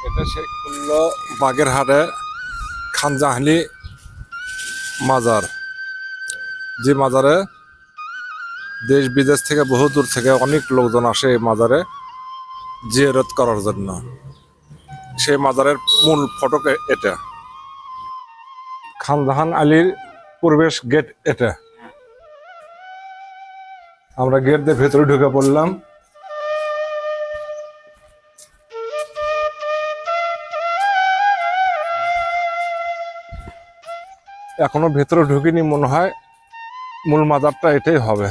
এটা সেই খুলনা বাগেরহাটে খানজাহানি মাজার, যে মাজারে দেশ বিদেশ থেকে বহু দূর থেকে অনেক লোকজন আসে এই মাজারে জিয়ারত করার জন্য। সেই মাজারের মূল ফটক এটা, খানজাহান আলীর প্রবেশ গেট এটা। আমরা গেট দিয়ে ভেতরে ঢুকে পড়লাম। এখনো ভেতরে ঢুকিনি, মনে হয় মূল মাজারটা এটাই হবে।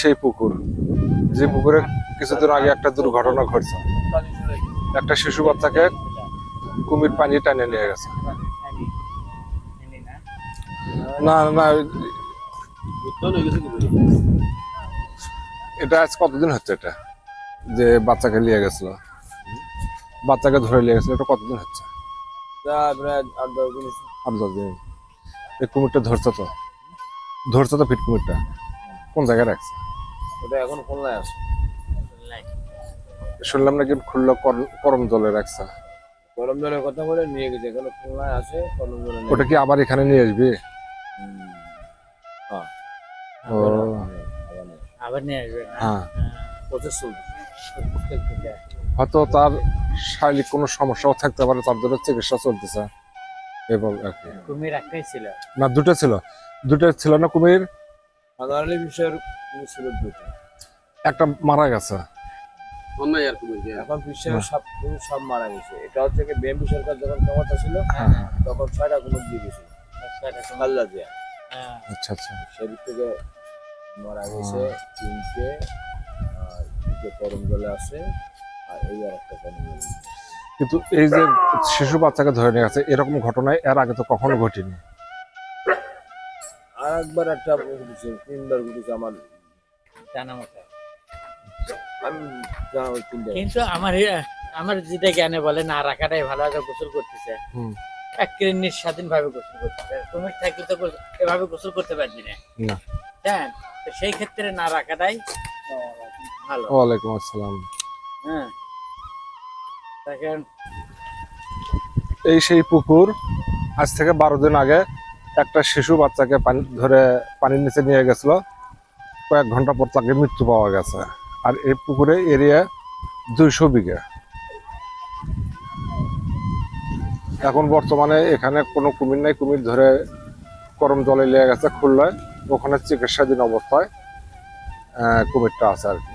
সেই পুকুর, যে পুকুরে কিছুদিন আগে একটা দুর্ঘটনা ঘটছে, একটা শিশু বাচ্চাকে কুমির পানি টানে নিয়ে গেছে। না না, এটা আজ কতদিন হচ্ছে এটা, যে বাচ্চাকে নিয়ে গেছিল, বাচ্চাকে ধরে নিয়ে গেছিল, এটা কতদিন হচ্ছে? 8-10 দিন। এই কুমিরটা ধরছে তো ফিট কুমিরটা কোন জায়গায় রাখছে? ওটা এখন খুলনায় আছে। শুনলাম নাকি খুলনা করম জলে রাখছে। গরম জলের কথা বলে নিয়ে গেছে, এখন খুলনায় আছে গরম জলে। ওটা কি আবার এখানে নিয়ে আসবি? হ্যাঁ, ও আবার নিয়ে আসবে। হ্যাঁ, প্রসেস চলছে। হয়তো তার শারীরিক কোনো সমস্যাও থাকতে পারে, তার জন্য চিকিৎসা চলতেছে এবং আর কি। কুমির একটাই ছিল না, দুটো ছিল না কুমির? সাধারণ বিষয়ের ছিল দুটো, একটা মারা গেছে। এখন বিশ্বের সব মারা গেছে। এটা হচ্ছে কি বিএনপি সরকার যখন ক্ষমতা ছিল তখন 6টা কুমির দিয়ে গেছিল আল্লাহ দিয়া। আচ্ছা আচ্ছা, সেদিক থেকে মারা গেছে 3টে, আর 2টে গরম জলে আছে, আর এই আর একটা গরম জলে। কিন্তু এই যে শিশু বাচ্চাকে ধরে নিয়ে গেছে, এরকম ঘটনায় এর আগে তো কখনো ঘটেনি। আর একবার একটা ঘটেছে, 3বার ঘটেছে আমার জানা মতো। আমি জানা ওই 3টা। কিন্তু আমার যেটা জ্ঞানে বলে না রাখাটাই ভালো, আছে গোসল করতেছে এক স্বাধীন ভাবে গোসল করতেছে। কুমির থাকলে তো এভাবে গোসল করতে পারবি না, হ্যাঁ। তো সেই ক্ষেত্রে না রাখাটাই ভালো। ওয়ালাইকুম আসসালাম। হ্যাঁ, দেখেন এই সেই পুকুর, আজ থেকে 12 দিন আগে একটা শিশু বাচ্চাকে পানির নিচে নিয়ে গেছিল, কয়েক ঘন্টা পর তাকে মৃত্যু পাওয়া গেছে। আর এই পুকুরে এরিয়া 200 বিঘা। এখন বর্তমানে এখানে কোনো কুমির নাই, কুমির ধরে করম জলে নিয়ে গেছে খুলনায়, ওখানে চিকিৎসাধীন অবস্থায় কুমিরটা আছে আর কি।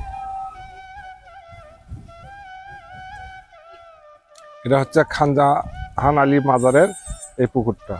এটা হচ্ছে খানজাহান আলী মাজারের এই পুকুরটা।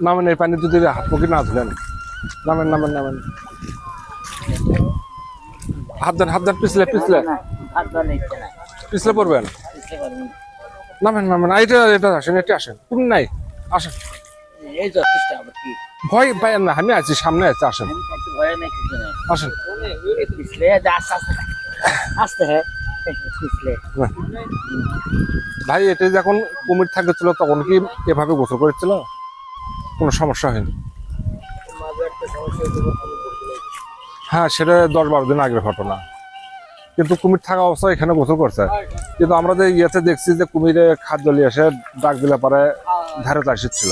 নামেন, এই পানি যদি হাত মুখে না ধুলেন। নামেন নামেন নামেন, হাত দেন পিছলে পড়বেন। নামেন নামেন, এটা আসেন তুমি নাই, আসেন। এই যথেষ্ট। আবার কি ভয় পাইয়েন না, আমি আছি, সামনে আছে, আসেন ভয় নেই, কিছু নেই। আসেন। পিছলে আস্তে হ্যাঁ পিছলে। ভাই, এটা যখন কুমির থাকতেছিল তখন কি এভাবে গোসল করেছিল? কোনো সমস্যা হয়নি? হ্যাঁ, সেটা 10-12 দিন আগের ঘটনা। কিন্তু কুমির থাকা অবস্থায় এখানে গোসল করছে। কিন্তু আমরা যে ইয়েতে দেখছি যে কুমিরে খাদ্য নিয়ে এসে ডাক দিলে পরে ধারে আসছিল,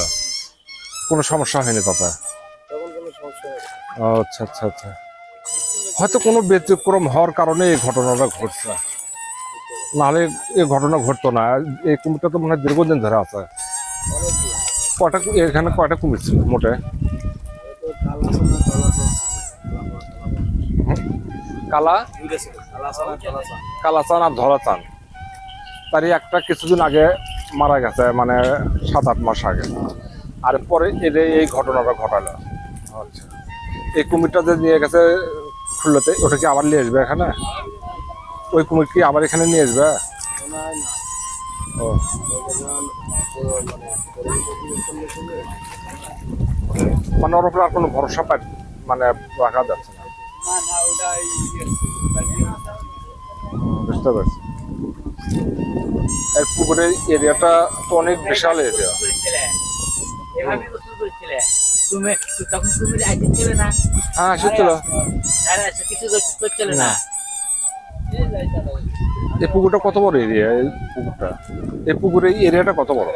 কোনো সমস্যা হয়নি তাতে। আচ্ছা আচ্ছা আচ্ছা, হয়তো কোনো ব্যতিক্রম হওয়ার কারণে এই ঘটনাটা ঘটছে, নাহলে এই ঘটনা ঘটতো না। এই কুমিরটা তো মনে হয় দীর্ঘদিন ধরে আছে। এখানে কয়টা কুমির ছিল মোটে? কালা দুইটা ছিল, কালাচান আর ধলাচান। কালাচান আর ধলাচান। তারই একটা কিছুদিন আগে মারা গেছে, মানে 7-8 মাস আগে। আর পরে এদের এই ঘটনাটা ঘটালো। আচ্ছা, এই কুমিরটা যে নিয়ে গেছে খুলনাতে, ওটা কি আবার নিয়ে আসবে এখানে? ওই কুমির কি আবার এখানে নিয়ে আসবে? মনে হয় না। ও, মানে পরিবর্তন করলে মানে ওর উপরে আর কোনো ভরসা পাই, মানে রাখা যাচ্ছে না। না ওটা বুঝতে পারছি। এই পুকুরের এরিয়াটা তো অনেক বিশাল এরিয়া। এভাবে গোসল করেছিলে তুমি, তখন তুমি আইতেছিলে না? হ্যাঁ, এসেছিল। কিছু গোসল করছিলে না? এই পুকুরটা কত বড় এরিয়া? এই পুকুরটা, এই পুকুরের এরিয়াটা কত বড়?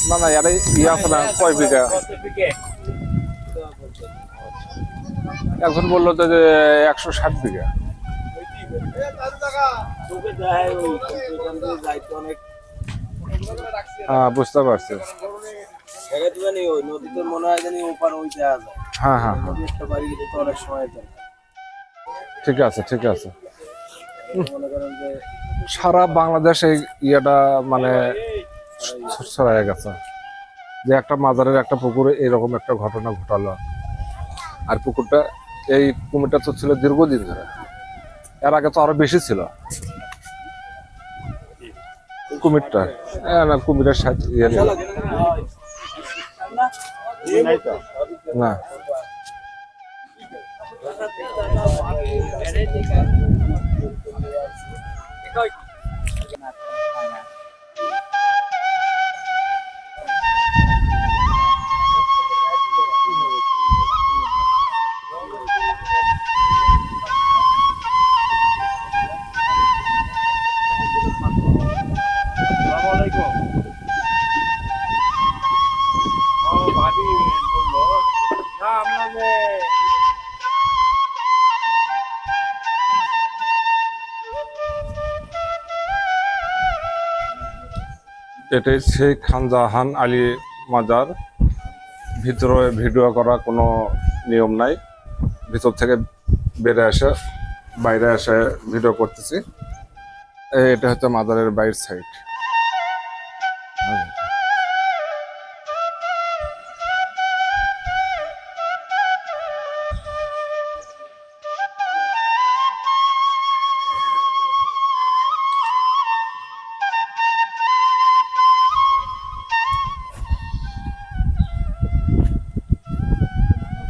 না না, আরে ইয়ে আছে না, কয় বিঘা? কত বিঘে? একজন বললো তো যে 160 বিঘা। তোকে দেখায় ওই এখান থেকে যাইতে অনেক হ্যাঁ, বুঝতে পারছি। জায়গা তো জানি ওই নদীতে মনে হয় জানি ওপার ওই যাওয়া যায়। হ্যাঁ হ্যাঁ হ্যাঁ, নদী একটা বাড়ি গেলে তো অনেক সময় যায়। ঠিক আছে ঠিক আছে। মনে করেন যে সারা বাংলাদেশ এই ইয়েটা মানে ছড়ায় গেছে যে একটা মাজারের একটা পুকুরে এরকম একটা ঘটনা ঘটালো। আর পুকুরটা, এই কুমিরটা তো ছিল দীর্ঘদিন ধরে, এর আগে তো আরো বেশি ছিল কুমিরটা। না, কুমিরের সাথে ইয়ে নেই। না, এটাই সেই খানজাহান আলী মাজার। ভিতরে ভিডিও করা কোনো নিয়ম নাই, ভিতর থেকে বেড়ে এসে বাইরে এসে ভিডিও করতেছি। এটা হচ্ছে মাজারের বাইরের সাইড।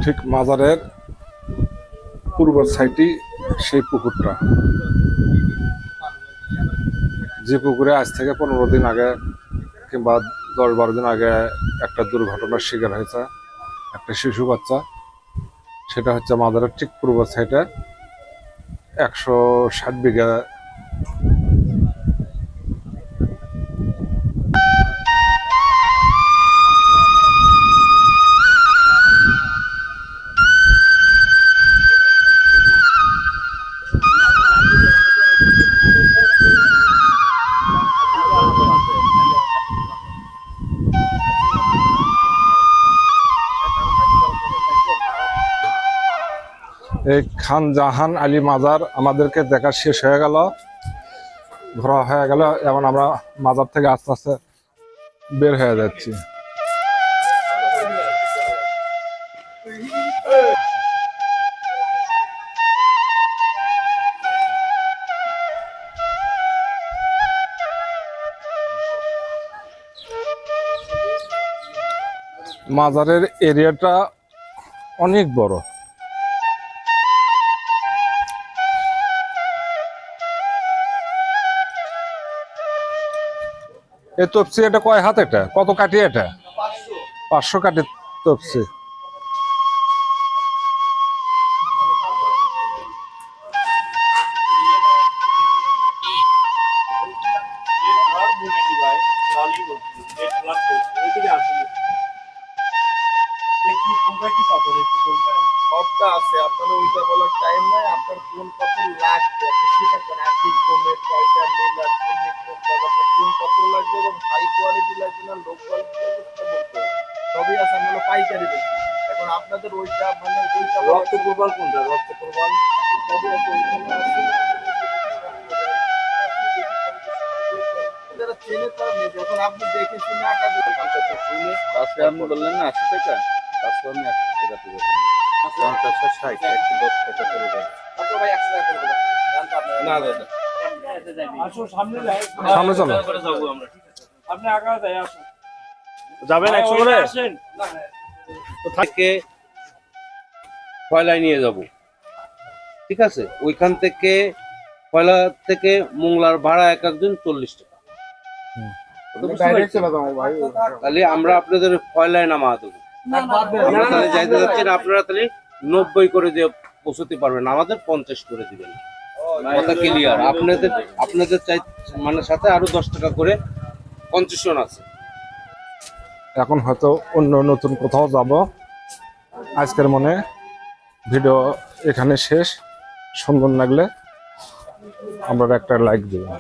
ঠিক মাজারের পূর্ব সাইডই সেই পুকুরটা, যে পুকুরে আজ থেকে 15 দিন আগে কিংবা 10-12 দিন আগে একটা দুর্ঘটনার শিকার হয়েছে একটা শিশু বাচ্চা। সেটা হচ্ছে মাজারের ঠিক পূর্ব সাইডে 160 বিঘা। এই খানজাহান আলী মাজার আমাদেরকে দেখা শেষ হয়ে গেল, ঘোরা হয়ে গেল। এখন আমরা মাজার থেকে আস্তে আস্তে বের হয়ে যাচ্ছি। মাজারের এরিয়াটা অনেক বড়। এই তপসি এটা কয় হাত? এটা কত কাঠি? এটা 500 কাঠি তপসি। সবটা আছে, আপনার ওইটা বলার টাইম নাই। আপনার কোন পাথর লাগবে আপনি সেটা করেন। আশি কমে টাইগার নীলা আপনার কোন পাথর লাগবে এবং হাই কোয়ালিটি লাগবে না লো কোয়ালিটি লাগবে সেটা বলতে হবে। সবই আছে, আমরা হলো পাইকারি বেশি। এখন আপনাদের ওইটা মানে ওইটা রক্ত প্রবাল কোনটা? রক্ত প্রবাল যারা চেনে তারা নেবে। এখন আপনি দেখেছেন না টাকা পাশে আপনি বললেন না 80 টাকা, পাশে আমি 80 টাকা দেবো। 50 60 একটু 10 টাকা করে দেবো। না দাদা সামনে চলো। যাবেন 100 করে থেকে কয়লায় নিয়ে যাব, ঠিক আছে? ওইখান থেকে কয়লা থেকে মোংলার ভাড়া এক একজন 40 টাকা। তাহলে আমরা আপনাদের কয়লায় নামা দেবো। আমরা তাহলে যাইতে যাচ্ছি না, আপনারা তাহলে 90 করে দিয়ে পৌঁছতে পারবেন, আমাদের 50 করে দিবেন। কথা ক্লিয়ার? আপনাদের আপনাদের চাই মানে সাথে আরো 10 টাকা করে কনসেশন আছে। এখন হয়তো অন্য নতুন কোথাও যাব। আজকের মনে ভিডিও এখানে শেষ। সুন্দর লাগলে আমরা একটা লাইক দিবেন।